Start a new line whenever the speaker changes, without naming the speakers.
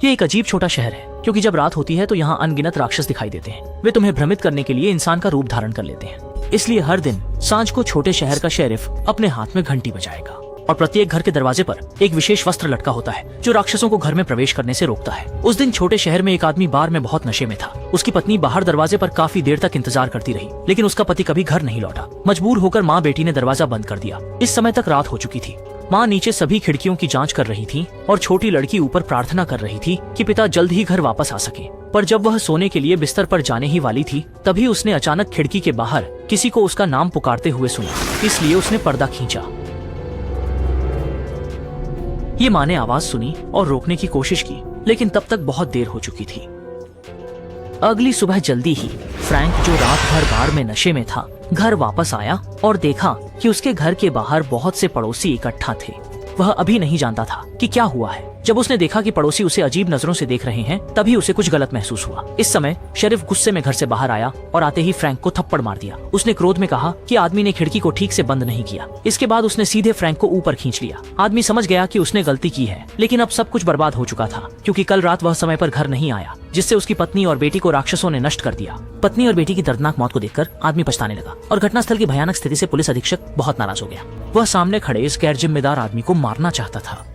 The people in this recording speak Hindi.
ये एक अजीब छोटा शहर है, क्योंकि जब रात होती है तो यहाँ अनगिनत राक्षस दिखाई देते हैं। वे तुम्हें भ्रमित करने के लिए इंसान का रूप धारण कर लेते हैं। इसलिए हर दिन सांझ को छोटे शहर का शेरिफ अपने हाथ में घंटी बजाएगा और प्रत्येक घर के दरवाजे पर एक विशेष वस्त्र लटका होता है जो राक्षसों को घर में प्रवेश करने से रोकता है। उस दिन छोटे शहर में एक आदमी बार में बहुत नशे में था। उसकी पत्नी बाहर दरवाजे पर काफी देर तक इंतजार करती रही, लेकिन उसका पति कभी घर नहीं लौटा। मजबूर होकर माँ बेटी ने दरवाजा बंद कर दिया। इस समय तक रात हो चुकी थी। माँ नीचे सभी खिड़कियों की जांच कर रही थी और छोटी लड़की ऊपर प्रार्थना कर रही थी कि पिता जल्द ही घर वापस आ सके। पर जब वह सोने के लिए बिस्तर पर जाने ही वाली थी, तभी उसने अचानक खिड़की के बाहर किसी को उसका नाम पुकारते हुए सुना। इसलिए उसने पर्दा खींचा। ये माँ ने आवाज सुनी और रोकने की कोशिश की, लेकिन तब तक बहुत देर हो चुकी थी। अगली सुबह जल्दी ही फ्रैंक, जो रात भर बार में नशे में था, घर वापस आया और देखा कि उसके घर के बाहर बहुत से पड़ोसी इकट्ठा थे। वह अभी नहीं जानता था कि क्या हुआ है। जब उसने देखा कि पड़ोसी उसे अजीब नजरों से देख रहे हैं, तभी उसे कुछ गलत महसूस हुआ। इस समय शेरिफ गुस्से में घर से बाहर आया और आते ही फ्रैंक को थप्पड़ मार दिया। उसने क्रोध में कहा कि आदमी ने खिड़की को ठीक से बंद नहीं किया। इसके बाद उसने सीधे फ्रैंक को ऊपर खींच लिया। आदमी समझ गया कि उसने गलती की है, लेकिन अब सब कुछ बर्बाद हो चुका था, क्योंकि कल रात वह समय पर घर नहीं आया, जिससे उसकी पत्नी और बेटी को राक्षसों ने नष्ट कर दिया। पत्नी और बेटी की दर्दनाक मौत को देखकर आदमी पछताने लगा और घटनास्थल की भयानक स्थिति से पुलिस अधीक्षक बहुत नाराज हो गया। वह सामने खड़े इस गैर जिम्मेदार आदमी को मारना चाहता था।